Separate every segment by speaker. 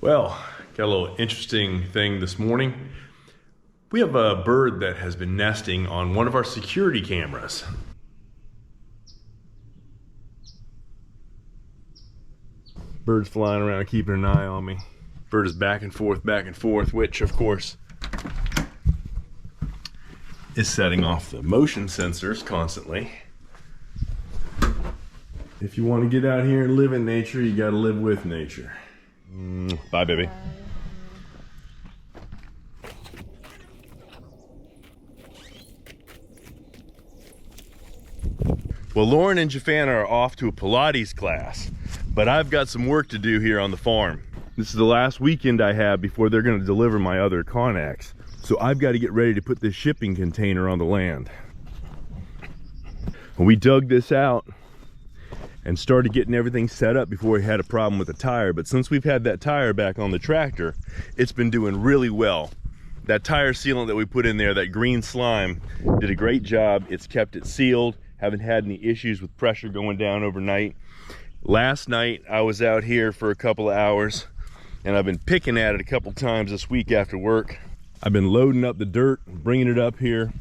Speaker 1: Well, got a little interesting thing this morning. We have a bird that has been nesting on one of our security cameras. Bird's flying around keeping an eye on me. Bird is back and forth, which of course is setting off the motion sensors constantly. If you want to get out here and live in nature, you got to live with nature. Bye, baby. Well, Lauren and Jafana are off to a Pilates class, but I've got some work to do here on the farm. This is the last weekend I have before they're going to deliver my other Conex. So I've got to get ready to put this shipping container on the land. When we dug this out and started getting everything set up before we had a problem with the tire, but since we've had that tire back on the tractor, it's been doing really well. That tire sealant that we put in there, that green slime, did a great job. It's kept it sealed. Haven't had any issues with pressure going down overnight. Last night I was out here for a couple of hours and I've been picking at it a couple times this week after work. I've been loading up the dirt, bringing it up here.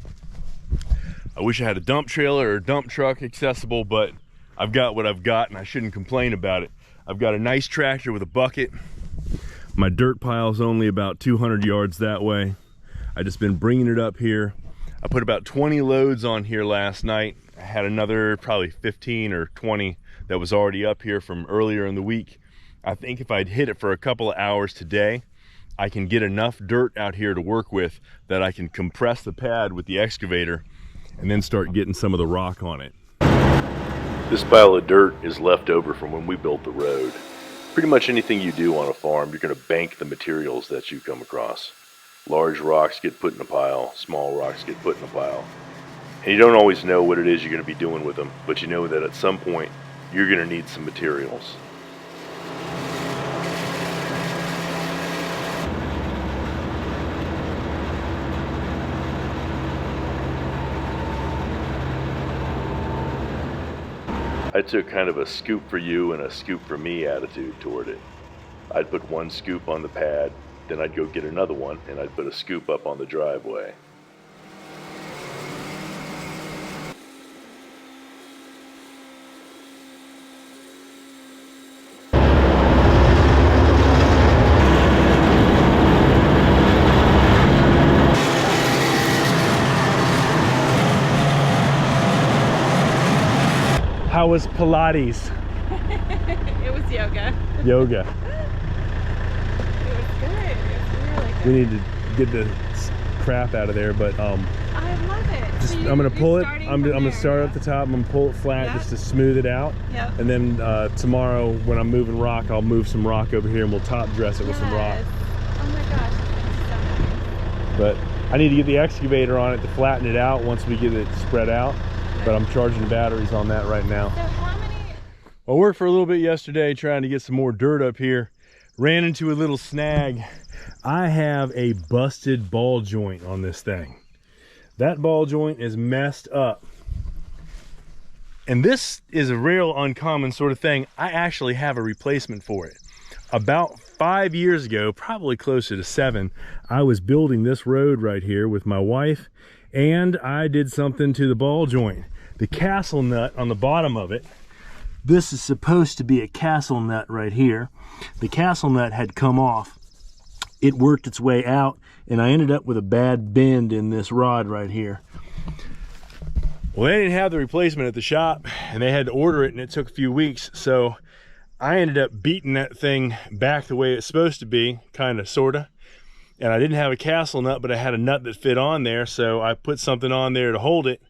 Speaker 1: I wish I had a dump trailer or a dump truck accessible, but I've got what I've got and I shouldn't complain about it. I've got a nice tractor with a bucket. My dirt pile is only about 200 yards that way. I just been bringing it up here. I put about 20 loads on here last night. I had another probably 15 or 20 that was already up here from earlier in the week. I think if I'd hit it for a couple of hours today, I can get enough dirt out here to work with that I can compress the pad with the excavator and then start getting some of the rock on it. This pile of dirt is left over from when we built the road. Pretty much anything you do on a farm, you're going to bank the materials that you come across. Large rocks get put in a pile, small rocks get put in a pile. And you don't always know what it is you're going to be doing with them, but you know that at some point you're going to need some materials. I took kind of a scoop for you and a scoop for me attitude toward it. I'd put one scoop on the pad, then I'd go get another one, and I'd put a scoop up on the driveway.
Speaker 2: How was Pilates?
Speaker 3: It was yoga.
Speaker 2: Yoga.
Speaker 3: It was good. It was really good.
Speaker 2: We need to get the crap out of there, but
Speaker 3: I love it.
Speaker 2: just, I'm gonna pull it. I'm gonna start at the top. I'm gonna pull it flat just to smooth it out.
Speaker 3: Yep.
Speaker 2: And then tomorrow when I'm moving rock, I'll move some rock over here and we'll top dress it with some rock.
Speaker 3: Oh my gosh, that's so nice.
Speaker 2: But I need to get the excavator on it to flatten it out once we get it spread out. But I'm charging batteries on that right now.
Speaker 3: So how many?
Speaker 2: I worked for a little bit yesterday trying to get some more dirt up here. Ran into a little snag. I have a busted ball joint on this thing. That ball joint is messed up. And this is a real uncommon sort of thing. I actually have a replacement for it. About 5 years ago, probably closer to 7, I was building this road right here with my wife, and I did something to the ball joint. The castle nut on the bottom of it, this is supposed to be a castle nut right here. The castle nut had come off. It worked its way out, and I ended up with a bad bend in this rod right here. Well, they didn't have the replacement at the shop, and they had to order it, and it took a few weeks, so I ended up beating that thing back the way it's supposed to be, kind of, sort of. And I didn't have a castle nut, but I had a nut that fit on there, so I put something on there to hold it.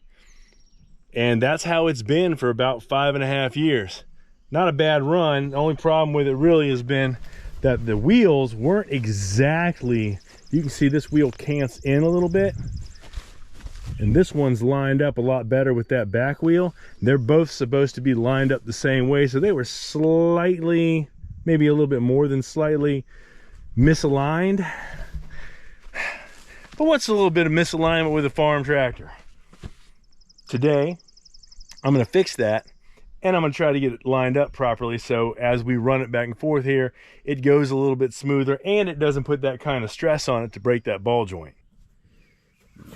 Speaker 2: And that's how it's been for about 5.5 years. Not a bad run. The only problem with it really has been that the wheels weren't exactly, you can see this wheel cants in a little bit. And this one's lined up a lot better with that back wheel. They're both supposed to be lined up the same way, so they were slightly, maybe a little bit more than slightly misaligned. But what's a little bit of misalignment with a farm tractor? Today, I'm going to fix that And I'm going to try to get it lined up properly so as we run it back and forth here, it goes a little bit smoother and it doesn't put that kind of stress on it to break that ball joint.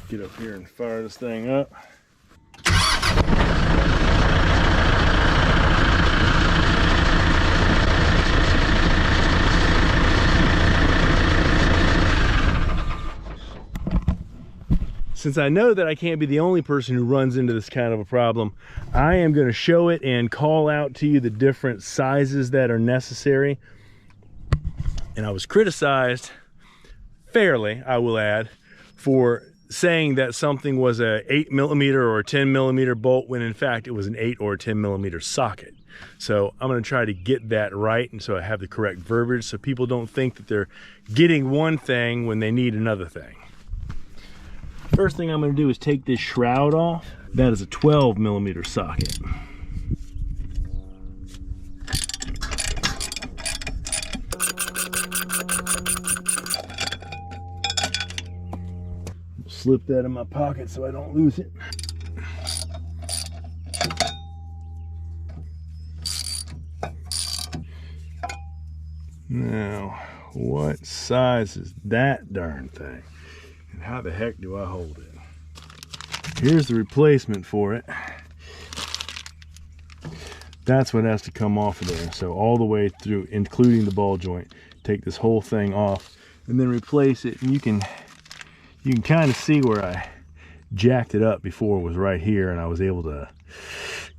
Speaker 2: Get up here and fire this thing up. Since I know that I can't be the only person who runs into this kind of a problem, I am going to show it and call out to you the different sizes that are necessary. And I was criticized, fairly, I will add, for saying that something was a 8mm or a 10mm bolt when in fact it was an 8 or a 10mm socket. So I'm going to try to get that right, and so I have the correct verbiage so people don't think that they're getting one thing when they need another thing. First thing I'm going to do is take this shroud off. That is a 12mm socket. Slip that in my pocket so I don't lose it. Now, what size is that darn thing? And how the heck do I hold it? Here's the replacement for it. That's what has to come off of there. So all the way through, including the ball joint. Take this whole thing off and then replace it. And you can kind of see where I jacked it up before. It was right here, and I was able to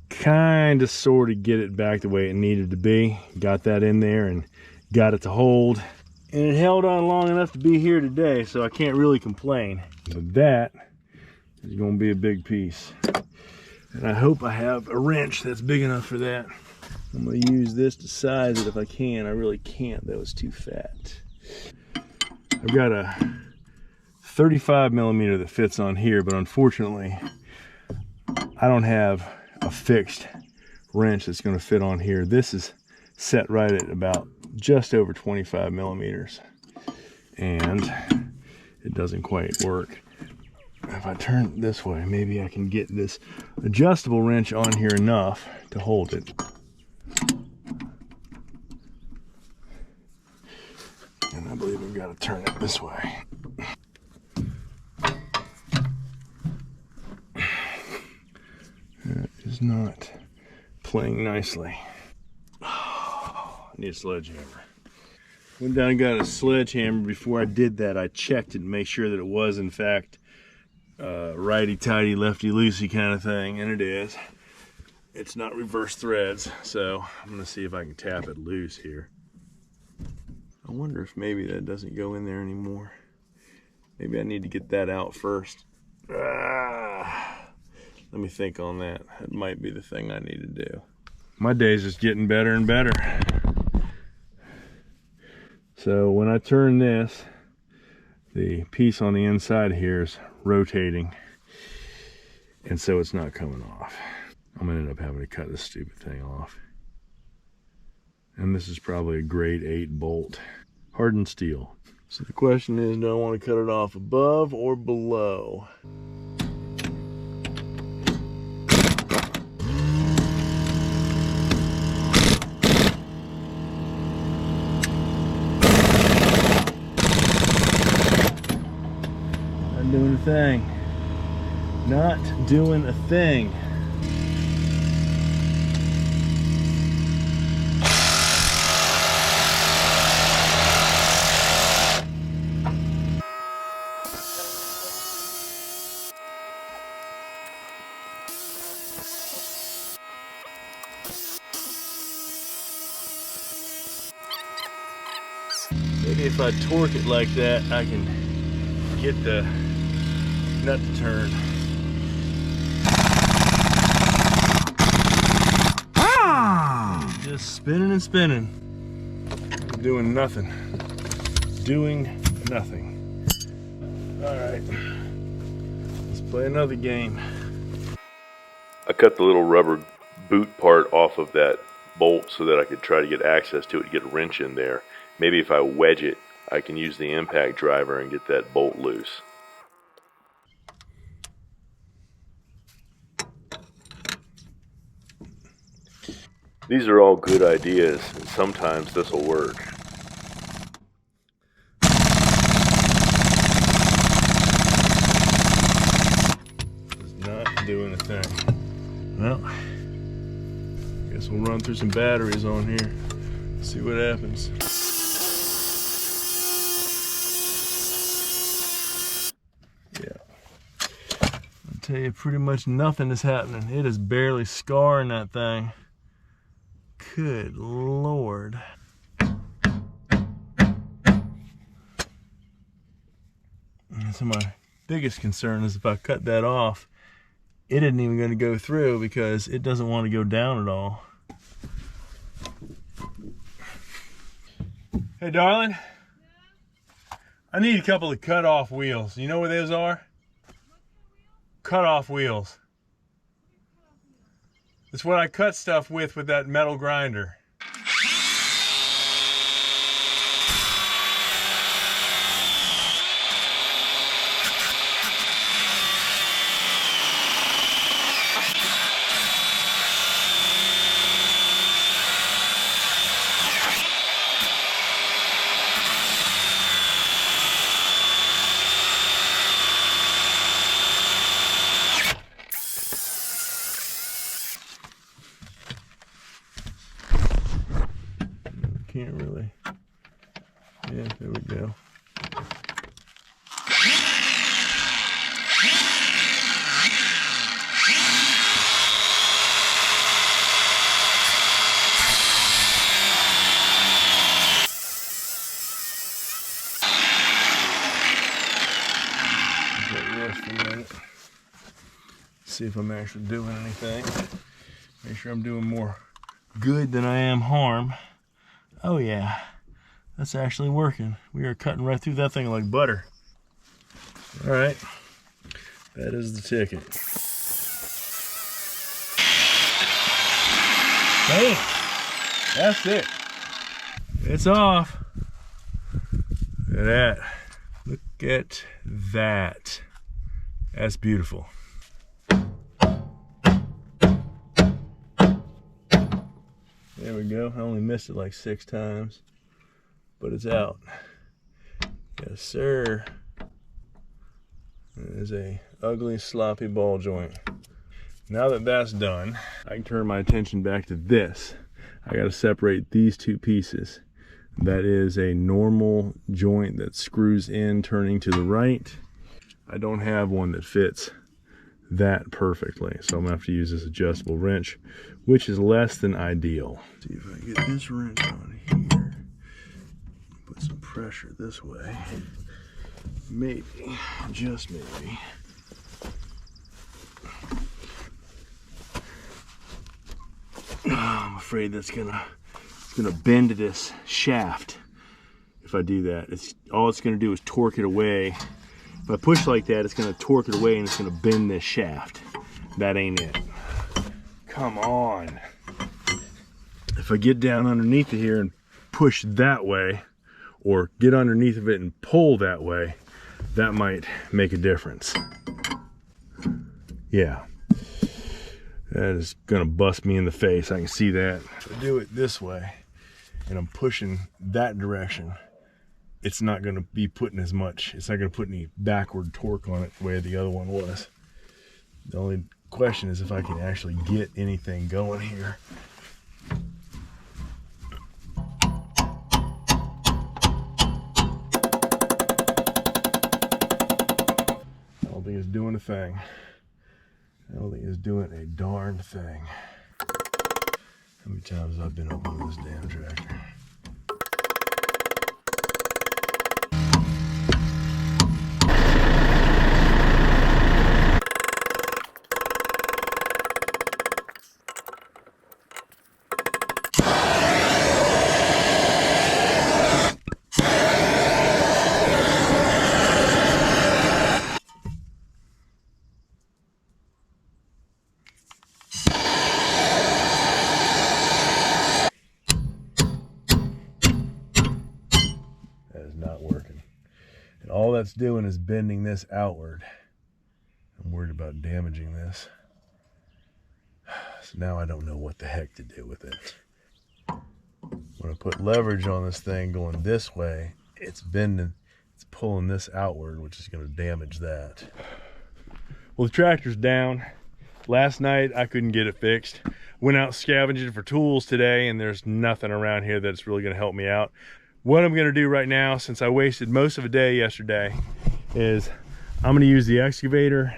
Speaker 2: kind of sort of get it back the way it needed to be. Got that in there and got it to hold. And it held on long enough to be here today, so I can't really complain. But that is going to be a big piece. And I hope I have a wrench that's big enough for that. I'm going to use this to size it if I can. I really can't, that was too fat. I've got a 35mm that fits on here, but unfortunately, I don't have a fixed wrench that's going to fit on here. This is set right at about just over 25mm, and it doesn't quite work. If I turn it this way, maybe I can get this adjustable wrench on here enough to hold it. And I believe I've got to turn it this way. That is not playing nicely. I need a sledgehammer. Went down and got a sledgehammer. Before I did that, I checked it and made sure that it was in fact righty-tighty, lefty-loosey kind of thing, and it is. It's not reverse threads, so I'm gonna see if I can tap it loose here. I wonder if maybe that doesn't go in there anymore. Maybe I need to get that out first. Let me think on that. That might be the thing I need to do. My day's just getting better and better. So when I turn this, the piece on the inside here is rotating, and so it's not coming off. I'm gonna end up having to cut this stupid thing off. And this is probably a grade 8 bolt, hardened steel. So the question is, do I want to cut it off above or below? Not doing a thing. Not doing a thing. Maybe if I torque it like that, I can get the nut to turn. Just spinning and spinning. Doing nothing. Doing nothing. Alright. Let's play another game.
Speaker 1: I cut the little rubber boot part off of that bolt so that I could try to get access to it and get a wrench in there. Maybe if I wedge it, I can use the impact driver and get that bolt loose. These are all good ideas, and sometimes this will work.
Speaker 2: It's not doing a thing. Well, guess we'll run through some batteries on here, see what happens. Yeah, I'll tell you, pretty much nothing is happening. It is barely scarring that thing. Good Lord. So my biggest concern is if I cut that off, it isn't even going to go through because it doesn't want to go down at all. Hey, darling. I need a couple of cut-off wheels. You know where those are? Cut-off wheels. It's what I cut stuff with that metal grinder. Can't really. Yeah, there we go. Rest for a minute. See if I'm actually doing anything. Make sure I'm doing more good than I am harm. Oh yeah, that's actually working. We are cutting right through that thing like butter. All right, that is the ticket. Hey, that's it. It's off. Look at that. Look at that. That's beautiful. There we go. I only missed it like 6 times, but it's out. Yes, sir. It is a ugly, sloppy ball joint. Now that that's done, I can turn my attention back to this. I got to separate these two pieces. That is a normal joint that screws in, turning to the right. I don't have one that fits that perfectly, so I'm gonna have to use this adjustable wrench, which is less than ideal. See if I get this wrench on here, put some pressure this way, maybe, just maybe. I'm afraid that's gonna bend this shaft. If I do that, all it's gonna do is torque it away. If I push like that, it's gonna torque it away and it's gonna bend this shaft. That ain't it. Come on. If I get down underneath it here and push that way, or get underneath of it and pull that way, that might make a difference. Yeah. That is gonna bust me in the face. I can see that. If I do it this way, and I'm pushing that direction, it's not going to be putting as much, it's not going to put any backward torque on it the way the other one was. The only question is if I can actually get anything going here. I don't think it's doing a thing. I don't think it's doing a darn thing. How many times have I been up on this damn tractor? All that's doing is bending this outward. I'm worried about damaging this. So now I don't know what the heck to do with it. I'm gonna put leverage on this thing going this way. It's bending, it's pulling this outward, which is gonna damage that. Well, the tractor's down. Last night I couldn't get it fixed. Went out scavenging for tools today, and there's nothing around here that's really gonna help me out. What I'm gonna do right now, since I wasted most of a day yesterday, is I'm gonna use the excavator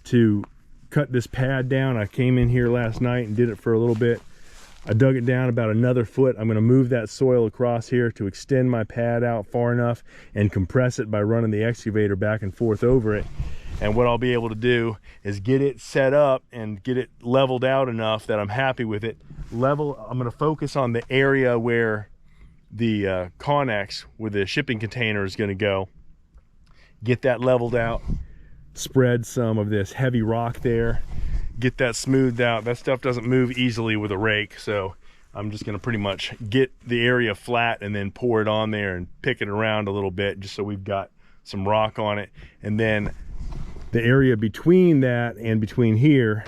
Speaker 2: to cut this pad down. I came in here last night and did it for a little bit. I dug it down about another foot. I'm gonna move that soil across here to extend my pad out far enough and compress it by running the excavator back and forth over it. And what I'll be able to do is get it set up and get it leveled out enough that I'm happy with it. I'm gonna focus on the area where the Conex, where the shipping container is gonna go. Get that leveled out, spread some of this heavy rock there, get that smoothed out. That stuff doesn't move easily with a rake, so I'm just gonna pretty much get the area flat and then pour it on there and pick it around a little bit just so we've got some rock on it. And then the area between that and between here,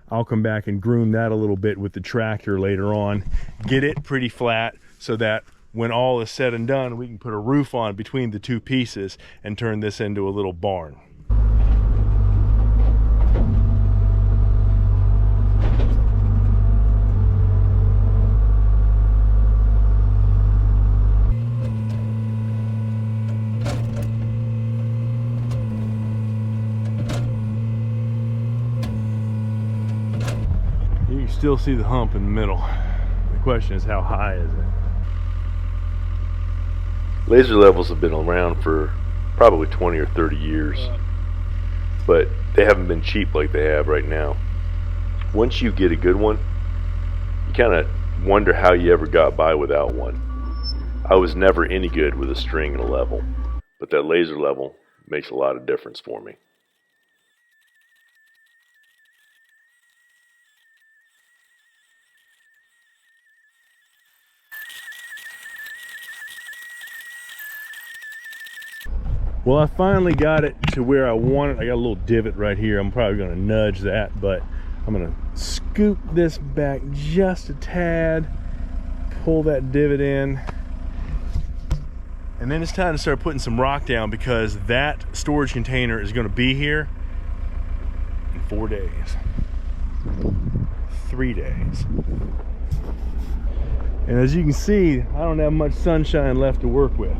Speaker 2: I'll come back and groom that a little bit with the tractor later on. Get it pretty flat so that when all is said and done, we can put a roof on between the two pieces and turn this into a little barn. You can still see the hump in the middle. The question is, how high is it?
Speaker 1: Laser levels have been around for probably 20 or 30 years, but they haven't been cheap like they have right now. Once you get a good one, you kind of wonder how you ever got by without one. I was never any good with a string and a level, but that laser level makes a lot of difference for me.
Speaker 2: Well, I finally got it to where I want it. I got a little divot right here. I'm probably gonna nudge that, but I'm gonna scoop this back just a tad, pull that divot in, and then it's time to start putting some rock down because that storage container is gonna be here in 4 days, 3 days. And as you can see, I don't have much sunshine left to work with.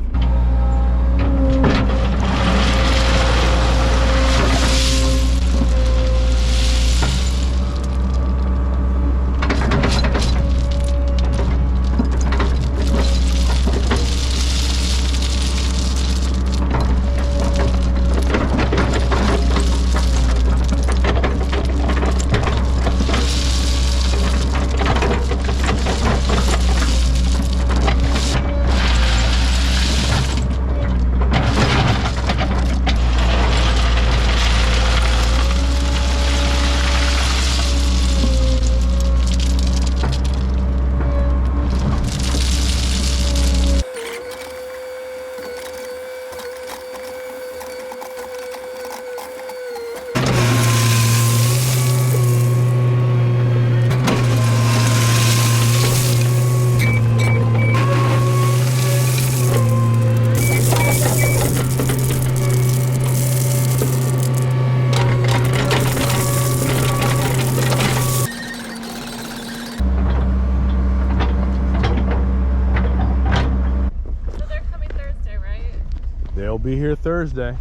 Speaker 2: They'll be here Thursday.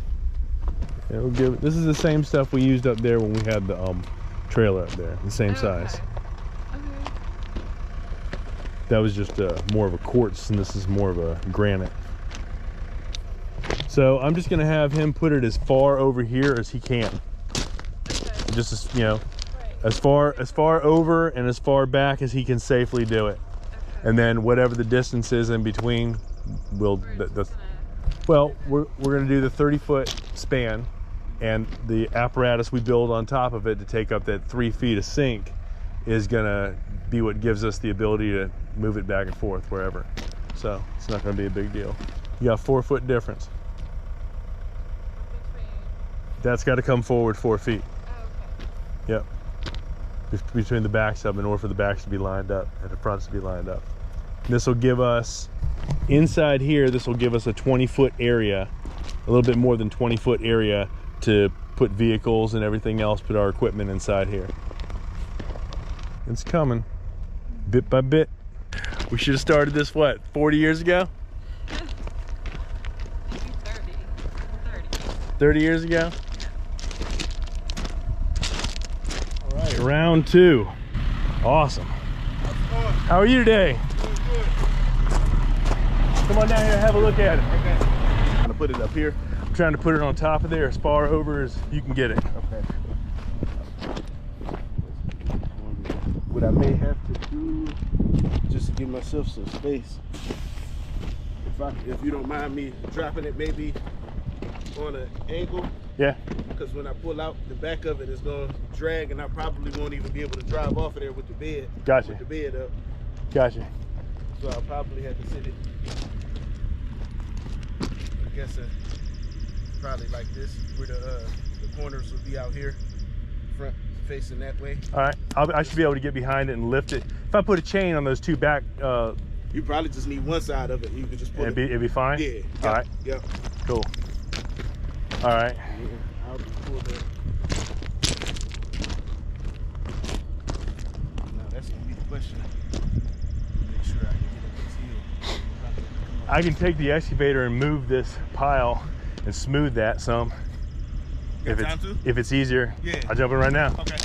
Speaker 2: This is the same stuff we used up there when we had the trailer up there, the same size.
Speaker 3: Okay.
Speaker 2: That was just more of a quartz, and this is more of a granite. So I'm just gonna have him put it as far over here as he can.
Speaker 3: Okay.
Speaker 2: Just as, you know,
Speaker 3: Right.
Speaker 2: as far over and as far back as he can safely do it.
Speaker 3: Okay.
Speaker 2: And then whatever the distance is in between, we'll well, we're gonna do the 30-foot span, and the apparatus we build on top of it to take up that 3 feet of sink is gonna be what gives us the ability to move it back and forth wherever. So it's not gonna be a big deal. You got 4 foot difference.
Speaker 3: Between.
Speaker 2: That's got to come forward 4 feet.
Speaker 3: Oh, okay.
Speaker 2: Yep. between the backs of them in order for the backs to be lined up and the fronts to be lined up. This will give us, inside here, this will give us a 20-foot area, a little bit more than 20-foot area to put vehicles and everything else, put our equipment inside here. It's coming, bit by bit. We should have started this, what, 40 years ago? 30 years ago? All right, round 2. Awesome. How are you today?
Speaker 4: Good.
Speaker 2: Come on down here and have a look at it.
Speaker 4: Okay.
Speaker 2: I'm trying to put it up here. I'm trying to put it on top of there as far over as you can get it.
Speaker 4: Okay. What I may have to do, just to give myself some space, if you don't mind me dropping it maybe on an angle.
Speaker 2: Yeah.
Speaker 4: Because when I pull out, the back of it is going to drag, and I probably won't even be able to drive off of there with the bed.
Speaker 2: Gotcha.
Speaker 4: With the bed up.
Speaker 2: Gotcha.
Speaker 4: So I'll probably have to sit it, I guess, probably like this, where the corners will be out here, front facing that way.
Speaker 2: All right. I should be able to get behind it and lift it. If I put a chain on those two back,
Speaker 4: You probably just need one side of it. You can just pull
Speaker 2: it'd be fine?
Speaker 4: Yeah.
Speaker 2: All right.
Speaker 4: Yep.
Speaker 2: Cool. All right.
Speaker 4: Yeah, I'll just pull that. Now that's gonna be the question. Make sure I can get up this hill.
Speaker 2: I can take the excavator and move this pile and smooth that some.
Speaker 4: Got time to?
Speaker 2: If it's easier,
Speaker 4: Yeah.
Speaker 2: I'll jump in right now.
Speaker 4: Okay.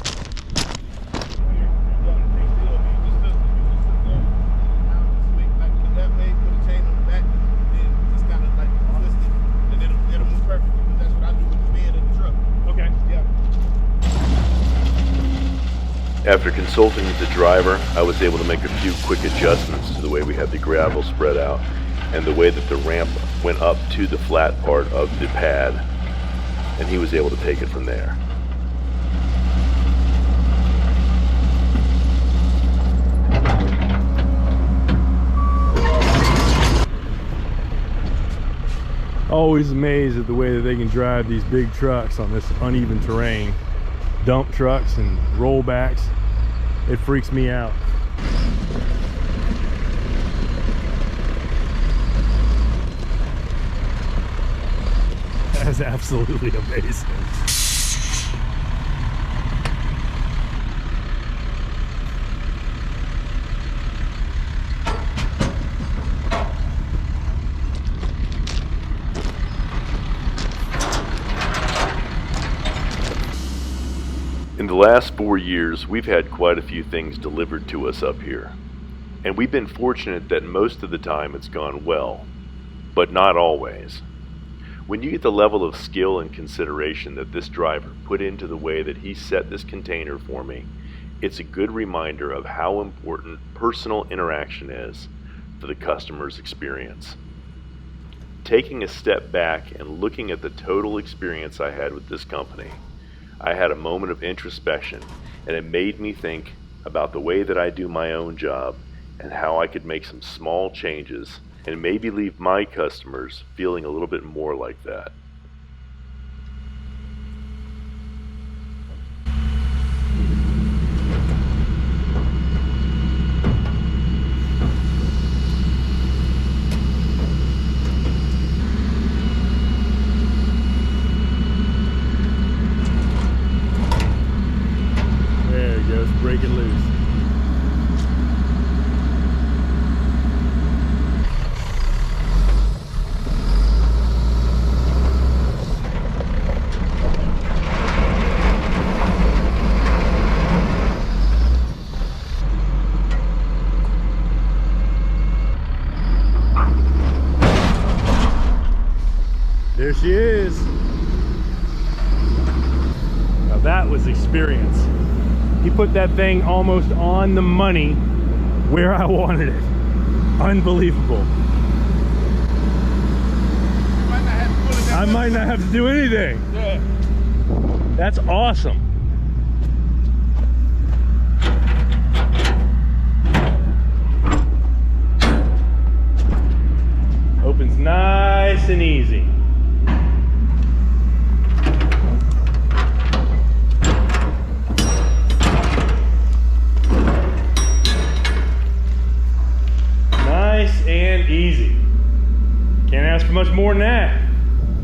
Speaker 1: After consulting with the driver, I was able to make a few quick adjustments to the way we had the gravel spread out and the way that the ramp went up to the flat part of the pad, and he was able to take it from there.
Speaker 2: Always amazed at the way that they can drive these big trucks on this uneven terrain. Dump trucks and rollbacks. It freaks me out. That is absolutely amazing.
Speaker 1: In the last 4 years, we've had quite a few things delivered to us up here. And we've been fortunate that most of the time it's gone well, but not always. When you get the level of skill and consideration that this driver put into the way that he set this container for me, it's a good reminder of how important personal interaction is for the customer's experience. Taking a step back and looking at the total experience I had with this company, I had a moment of introspection, and it made me think about the way that I do my own job and how I could make some small changes and maybe leave my customers feeling a little bit more like that.
Speaker 2: There it goes, breaking loose. There she is. Now that was experience. He put that thing almost on the money where I wanted it. Unbelievable. I might not have to do anything.
Speaker 4: Yeah.
Speaker 2: That's awesome. Opens nice and easy. that?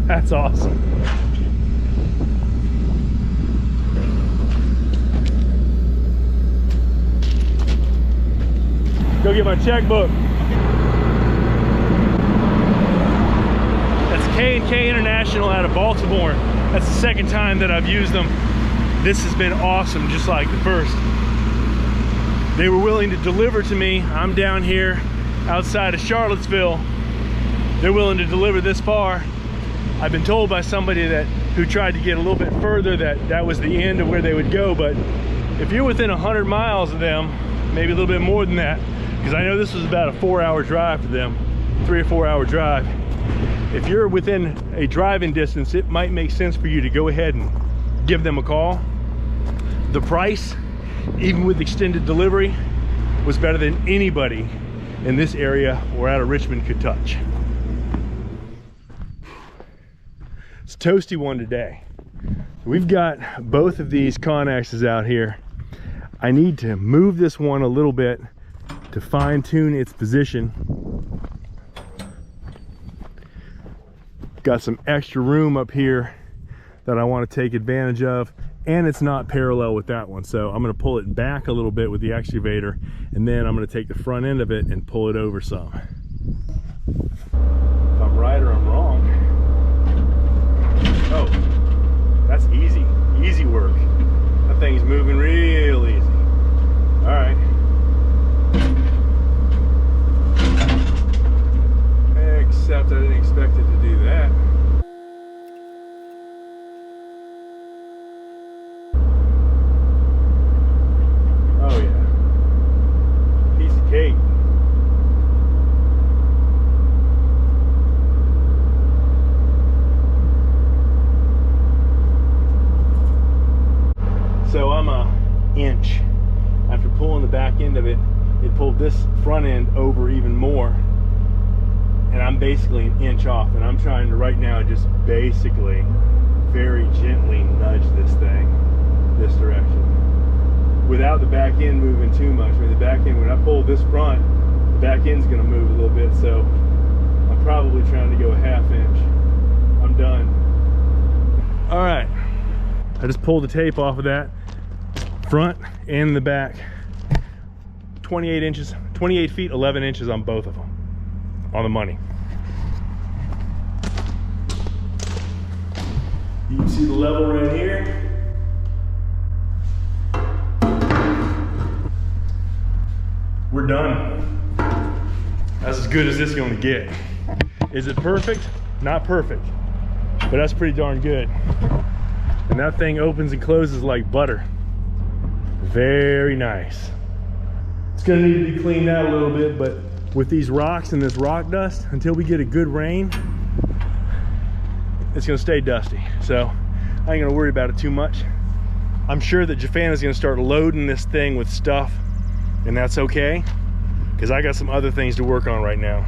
Speaker 2: That's awesome. Go get my checkbook. That's K&K International out of Baltimore. That's the second time that I've used them. This has been awesome, just like the first. They were willing to deliver to me. I'm down here outside of Charlottesville. They're willing to deliver this far. I've been told by somebody who tried to get a little bit further that was the end of where they would go, but if you're within 100 miles of them, maybe a little bit more than that, because I know this was about a 4-hour drive for them, 3 or 4 hour drive. If you're within a driving distance, it might make sense for you to go ahead and give them a call. The price, even with extended delivery, was better than anybody in this area or out of Richmond could touch. It's a toasty one today. We've got both of these Conexes out here. I need to move this one a little bit to fine tune its position. Got some extra room up here that I want to take advantage of, and it's not parallel with that one, so I'm going to pull it back a little bit with the excavator, and then I'm going to take the front end of it and pull it over some. If I'm right or I'm wrong. Oh, that's easy work. That thing's moving real easy. All right. Except I didn't expect it to do that. Oh yeah. Piece of cake. So I'm an inch. After pulling the back end of it, it pulled this front end over even more. And I'm basically an inch off, and I'm trying to right now just basically very gently nudge this thing this direction without the back end moving too much. I mean, the back end, when I pull this front, the back end's going to move a little bit, so I'm probably trying to go a ½ inch. I'm done. All right, I just pulled the tape off of that front and the back. 28 inches, 28 feet, 11 inches on both of them. On the money. You can see the level right here. We're done. That's as good as this is going to get. Is it perfect? Not perfect, but that's pretty darn good. And that thing opens and closes like butter. Very nice. It's going to need to be cleaned out a little bit, but with these rocks and this rock dust, until we get a good rain, it's gonna stay dusty. So I ain't gonna worry about it too much. I'm sure that Jafana's gonna start loading this thing with stuff, and that's okay, because I got some other things to work on right now.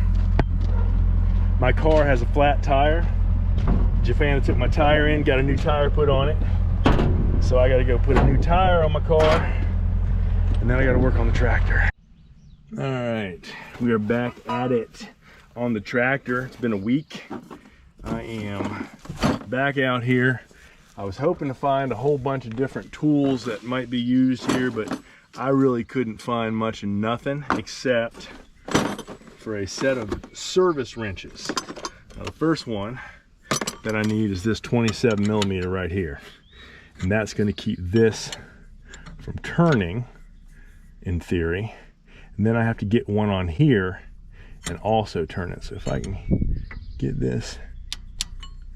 Speaker 2: My car has a flat tire. Jafana took my tire in, got a new tire put on it. So I gotta go put a new tire on my car, and then I gotta work on the tractor. All right, we are back at it on the tractor. It's been a week. I am back out here. I was hoping to find a whole bunch of different tools that might be used here, but I really couldn't find much of nothing except for a set of service wrenches. Now, the first one that I need is this 27mm right here. And that's going to keep this from turning, in theory. And then I have to get one on here and also turn it. So if I can get this,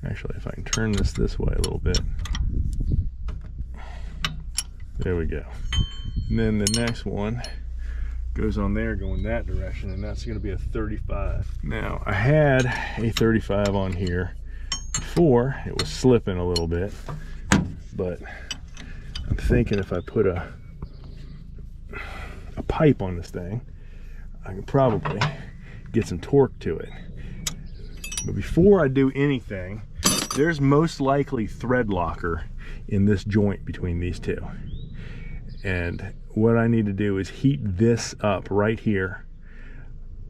Speaker 2: actually if I can turn this way a little bit. There we go. And then the next one goes on there going that direction, and that's going to be a 35. Now I had a 35 on here before. It was slipping a little bit, but I'm thinking if I put a pipe on this thing, I can probably get some torque to it. But before I do anything, there's most likely thread locker in this joint between these two. And what I need to do is heat this up right here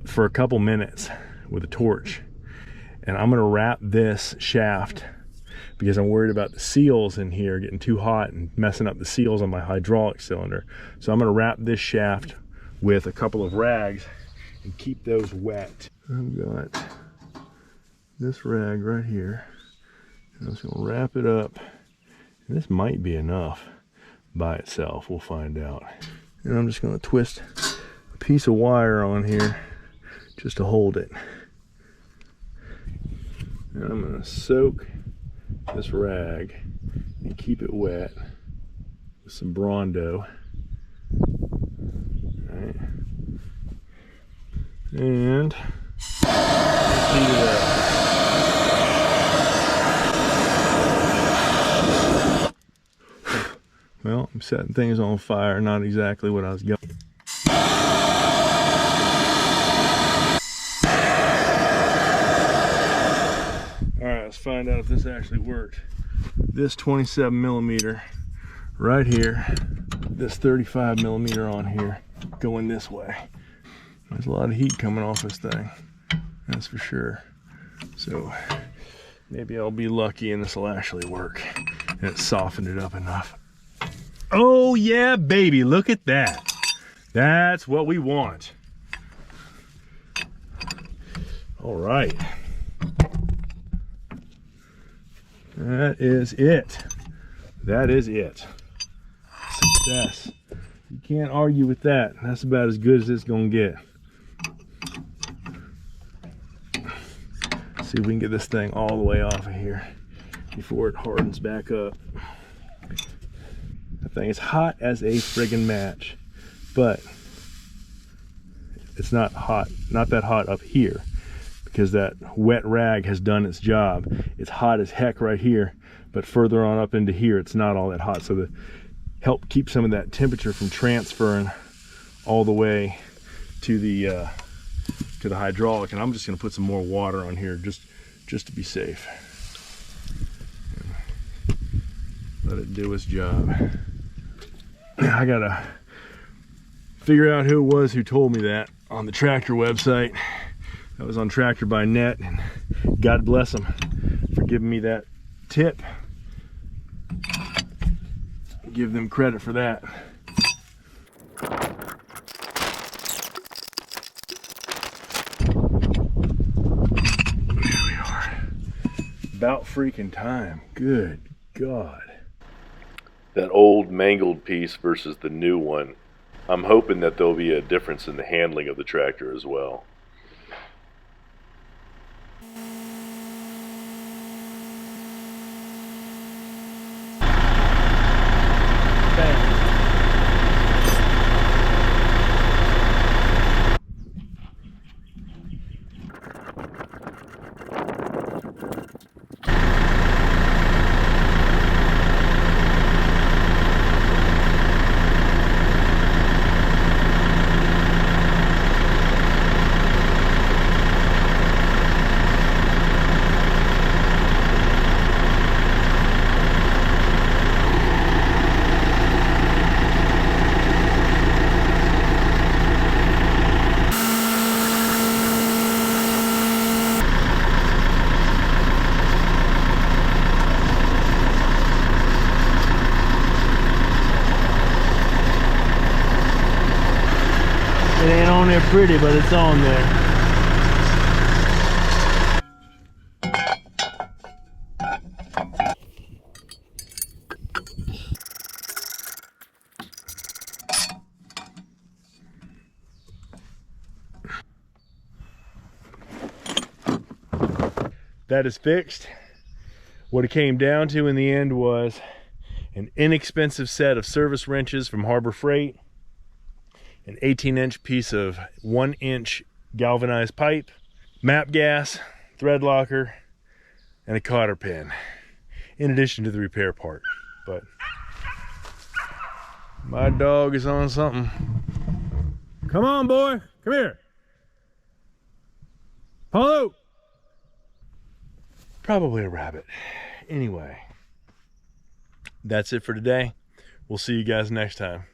Speaker 2: for a couple minutes with a torch. And I'm gonna wrap this shaft because I'm worried about the seals in here getting too hot and messing up the seals on my hydraulic cylinder. So I'm gonna wrap this shaft with a couple of rags and keep those wet. I've got this rag right here. I'm just gonna wrap it up. And this might be enough by itself, we'll find out. And I'm just gonna twist a piece of wire on here just to hold it. And I'm gonna soak this rag and keep it wet with some Brondo. Right. And heat it up. Well, I'm setting things on fire, not exactly what I was going. Alright, let's find out if this actually worked. This 27 millimeter right here, this 35 millimeter on here, going this way. There's a lot of heat coming off this thing, that's for sure. So maybe I'll be lucky and this will actually work. And it softened it up enough. Oh yeah, baby, look at that. That's what we want. All right. That is it. That is it. Success. You can't argue with that. That's about as good as it's gonna get. See if we can get this thing all the way off of here before it hardens back up. That thing is hot as a friggin' match, but it's not hot, not that hot up here because that wet rag has done its job. It's hot as heck right here, but further on up into here, it's not all that hot. So to help keep some of that temperature from transferring all the way to the hydraulic, and I'm just gonna put some more water on here just to be safe. Let it do its job. I gotta figure out who it was who told me that on the tractor website. That was on Tractor by Net, and God bless them for giving me that tip. Give them credit for that. There we are. About freaking time. Good God.
Speaker 1: That old mangled piece versus the new one. I'm hoping that there'll be a difference in the handling of the tractor as well.
Speaker 2: It ain't on there pretty, but it's on there. That is fixed. What it came down to in the end was an inexpensive set of service wrenches from Harbor Freight, an 18-inch piece of 1-inch galvanized pipe, map gas, thread locker, and a cotter pin, in addition to the repair part. But my dog is on something. Come on, boy, come here. Paulo. Probably a rabbit. Anyway, that's it for today. We'll see you guys next time.